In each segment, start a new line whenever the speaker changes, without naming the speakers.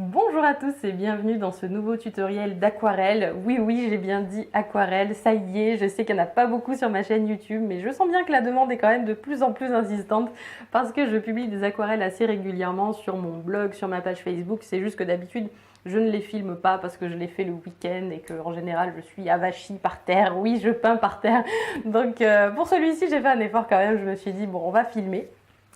Bonjour à tous et bienvenue dans ce nouveau tutoriel d'aquarelle. Oui, j'ai bien dit aquarelle, ça y est, je sais qu'il n'y en a pas beaucoup sur ma chaîne YouTube, mais je sens bien que la demande est quand même de plus en plus insistante parce que je publie des aquarelles assez régulièrement sur mon blog, sur ma page Facebook. C'est juste que d'habitude, je ne les filme pas parce que je les fais le week-end et qu'en général, je suis avachie par terre. Oui, je peins par terre. Donc pour celui-ci, j'ai fait un effort quand même. Je me suis dit, bon, on va filmer.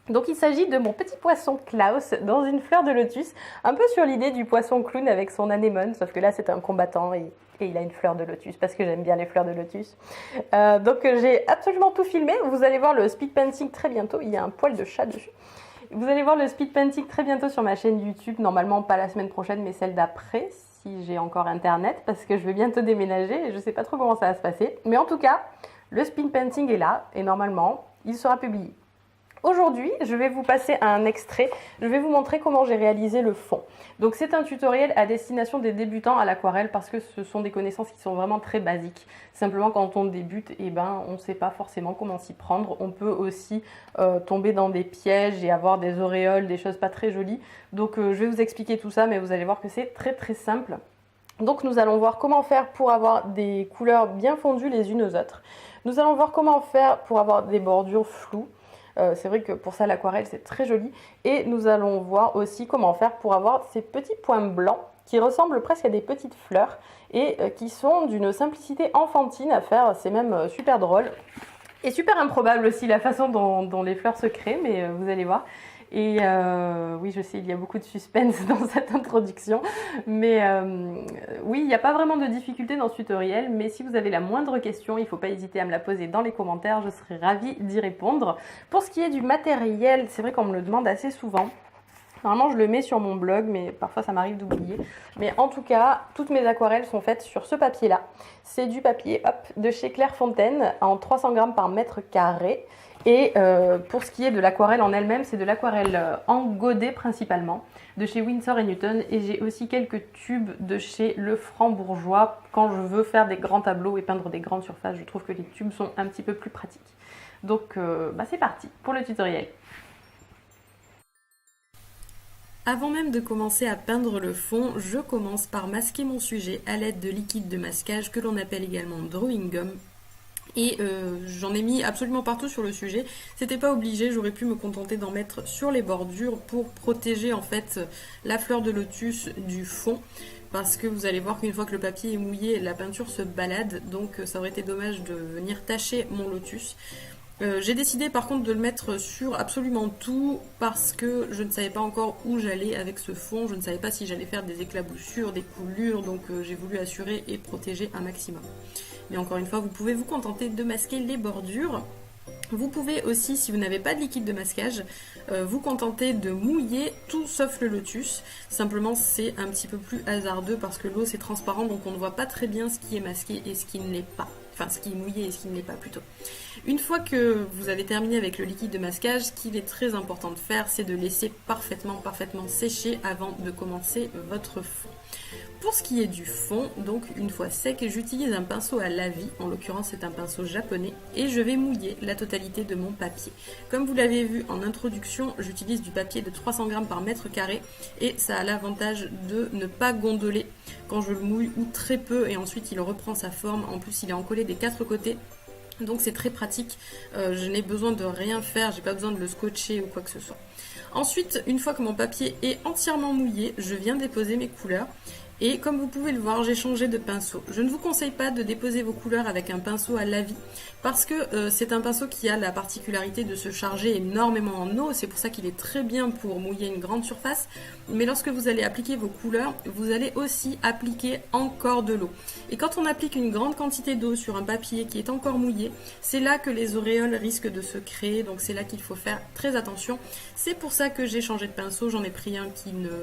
Donc il s'agit de mon petit poisson Klaus dans une fleur de lotus, un peu sur l'idée du poisson clown avec son anémone, sauf que là c'est un combattant et il a une fleur de lotus parce que j'aime bien les fleurs de lotus. Donc j'ai absolument tout filmé, vous allez voir le speed painting très bientôt, il y a un poil de chat dessus. Vous allez voir le speed painting très bientôt sur ma chaîne YouTube, normalement pas la semaine prochaine mais celle d'après, si j'ai encore internet, parce que je vais bientôt déménager et je sais pas trop comment ça va se passer. Mais en tout cas, le speed painting est là et normalement il sera publié. Aujourd'hui, je vais vous passer un extrait, je vais vous montrer comment j'ai réalisé le fond. Donc c'est un tutoriel à destination des débutants à l'aquarelle parce que ce sont des connaissances qui sont vraiment très basiques. Simplement quand on débute, on ne sait pas forcément comment s'y prendre. On peut aussi tomber dans des pièges et avoir des auréoles, des choses pas très jolies. Donc je vais vous expliquer tout ça, mais vous allez voir que c'est très très simple. Donc nous allons voir comment faire pour avoir des couleurs bien fondues les unes aux autres. Nous allons voir comment faire pour avoir des bordures floues. C'est vrai que pour ça l'aquarelle c'est très joli et nous allons voir aussi comment faire pour avoir ces petits points blancs qui ressemblent presque à des petites fleurs et qui sont d'une simplicité enfantine à faire, c'est même super drôle et super improbable aussi la façon dont les fleurs se créent, mais vous allez voir. Et oui, je sais, il y a beaucoup de suspense dans cette introduction, mais oui, il n'y a pas vraiment de difficulté dans ce tutoriel, mais si vous avez la moindre question, il ne faut pas hésiter à me la poser dans les commentaires, je serai ravie d'y répondre. Pour ce qui est du matériel, c'est vrai qu'on me le demande assez souvent. Normalement, je le mets sur mon blog, mais parfois ça m'arrive d'oublier. Mais en tout cas, toutes mes aquarelles sont faites sur ce papier-là. C'est du papier de chez Clairefontaine en 300 grammes par mètre carré. Et pour ce qui est de l'aquarelle en elle-même, c'est de l'aquarelle en godet principalement, de chez Winsor & Newton. Et j'ai aussi quelques tubes de chez Le Franc-Bourgeois quand je veux faire des grands tableaux et peindre des grandes surfaces. Je trouve que les tubes sont un petit peu plus pratiques. Donc c'est parti pour le tutoriel. Avant même de commencer à peindre le fond, je commence par masquer mon sujet à l'aide de liquide de masquage que l'on appelle également drawing gum. Et j'en ai mis absolument partout sur le sujet. C'était pas obligé, j'aurais pu me contenter d'en mettre sur les bordures pour protéger en fait la fleur de lotus du fond. Parce que vous allez voir qu'une fois que le papier est mouillé, la peinture se balade, donc ça aurait été dommage de venir tacher mon lotus. J'ai décidé par contre de le mettre sur absolument tout parce que je ne savais pas encore où j'allais avec ce fond, je ne savais pas si j'allais faire des éclaboussures, des coulures, donc j'ai voulu assurer et protéger un maximum. Mais encore une fois, vous pouvez vous contenter de masquer les bordures. Vous pouvez aussi, si vous n'avez pas de liquide de masquage, vous contenter de mouiller tout sauf le lotus. Simplement, c'est un petit peu plus hasardeux parce que l'eau c'est transparent, donc on ne voit pas très bien ce qui est masqué et ce qui ne l'est pas. Enfin, ce qui est mouillé et ce qui ne l'est pas plutôt. Une fois que vous avez terminé avec le liquide de masquage, ce qu'il est très important de faire, c'est de laisser parfaitement sécher avant de commencer votre fond. Pour ce qui est du fond, donc une fois sec, j'utilise un pinceau à lavis, en l'occurrence c'est un pinceau japonais, et je vais mouiller la totalité de mon papier. Comme vous l'avez vu en introduction, j'utilise du papier de 300 grammes par mètre carré, et ça a l'avantage de ne pas gondoler quand je le mouille, ou très peu, et ensuite il reprend sa forme. En plus il est encollé des 4 côtés. Donc c'est très pratique, je n'ai besoin de rien faire, j'ai pas besoin de le scotcher ou quoi que ce soit. Ensuite, une fois que mon papier est entièrement mouillé, je viens déposer mes couleurs. Et comme vous pouvez le voir, j'ai changé de pinceau. Je ne vous conseille pas de déposer vos couleurs avec un pinceau à lavis parce que c'est un pinceau qui a la particularité de se charger énormément en eau. C'est pour ça qu'il est très bien pour mouiller une grande surface. Mais lorsque vous allez appliquer vos couleurs, vous allez aussi appliquer encore de l'eau. Et quand on applique une grande quantité d'eau sur un papier qui est encore mouillé, c'est là que les auréoles risquent de se créer. Donc c'est là qu'il faut faire très attention. C'est pour ça que j'ai changé de pinceau. J'en ai pris un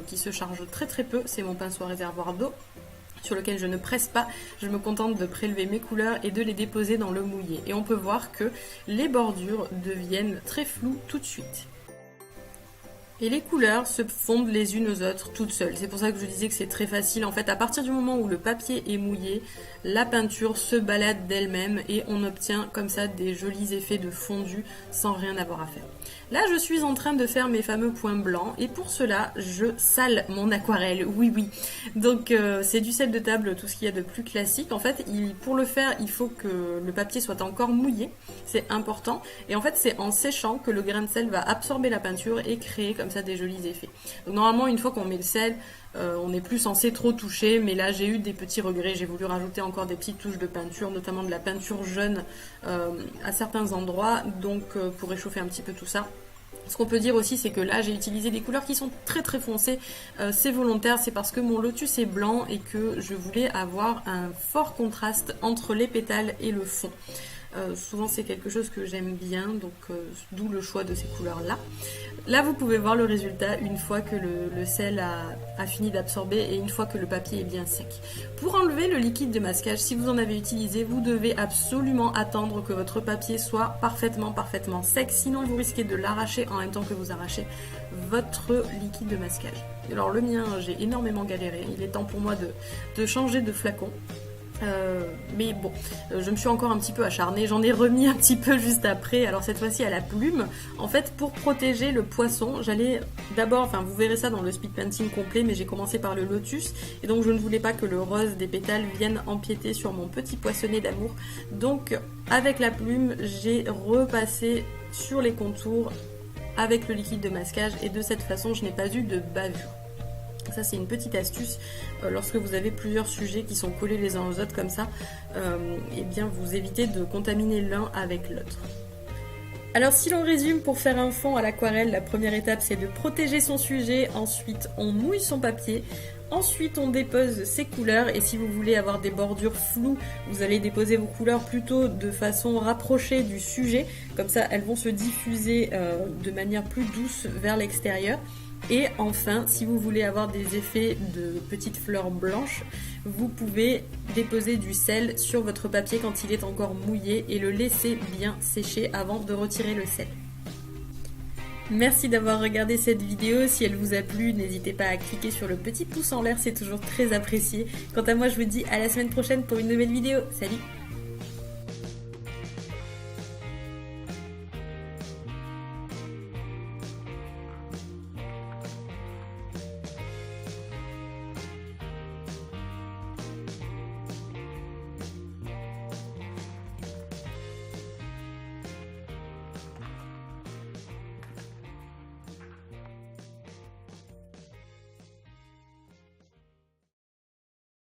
qui se charge très peu. C'est mon pinceau à réservoir d'eau sur lequel je ne presse pas, je me contente de prélever mes couleurs et de les déposer dans le mouillé. Et on peut voir que les bordures deviennent très floues tout de suite. Et les couleurs se fondent les unes aux autres toutes seules. C'est pour ça que je disais que c'est très facile. En fait, à partir du moment où le papier est mouillé, la peinture se balade d'elle-même et on obtient comme ça des jolis effets de fondu sans rien avoir à faire. Là, je suis en train de faire mes fameux points blancs et pour cela, je sale mon aquarelle. Oui, oui. Donc, c'est du sel de table, tout ce qu'il y a de plus classique. En fait, pour le faire, il faut que le papier soit encore mouillé. C'est important. Et en fait, c'est en séchant que le grain de sel va absorber la peinture et créer comme ça des jolis effets. Donc, normalement, une fois qu'on met le sel, on n'est plus censé trop toucher, mais là j'ai eu des petits regrets, j'ai voulu rajouter encore des petites touches de peinture, notamment de la peinture jaune à certains endroits, donc pour réchauffer un petit peu tout ça. Ce qu'on peut dire aussi, c'est que là j'ai utilisé des couleurs qui sont très très foncées, c'est volontaire, c'est parce que mon lotus est blanc et que je voulais avoir un fort contraste entre les pétales et le fond. Souvent c'est quelque chose que j'aime bien, donc d'où le choix de ces couleurs là. Là vous pouvez voir le résultat une fois que le sel a fini d'absorber et une fois que le papier est bien sec. Pour enlever le liquide de masquage, si vous en avez utilisé, vous devez absolument attendre que votre papier soit parfaitement sec, sinon vous risquez de l'arracher en même temps que vous arrachez votre liquide de masquage. Alors le mien, j'ai énormément galéré, il est temps pour moi de changer de flacon. Mais bon, je me suis encore un petit peu acharnée, j'en ai remis un petit peu juste après, alors cette fois-ci à la plume. En fait, pour protéger le poisson, j'allais d'abord, enfin vous verrez ça dans le speed painting complet, mais j'ai commencé par le lotus, et donc je ne voulais pas que le rose des pétales vienne empiéter sur mon petit poissonnet d'amour. Donc avec la plume, j'ai repassé sur les contours avec le liquide de masquage, et de cette façon, je n'ai pas eu de bavure. Ça c'est une petite astuce, lorsque vous avez plusieurs sujets qui sont collés les uns aux autres comme ça, et bien vous évitez de contaminer l'un avec l'autre. Alors si l'on résume, pour faire un fond à l'aquarelle, la première étape c'est de protéger son sujet, ensuite on mouille son papier, ensuite on dépose ses couleurs, et si vous voulez avoir des bordures floues, vous allez déposer vos couleurs plutôt de façon rapprochée du sujet, comme ça elles vont se diffuser de manière plus douce vers l'extérieur. Et enfin, si vous voulez avoir des effets de petites fleurs blanches, vous pouvez déposer du sel sur votre papier quand il est encore mouillé et le laisser bien sécher avant de retirer le sel. Merci d'avoir regardé cette vidéo, si elle vous a plu, n'hésitez pas à cliquer sur le petit pouce en l'air, c'est toujours très apprécié. Quant à moi, je vous dis à la semaine prochaine pour une nouvelle vidéo. Salut!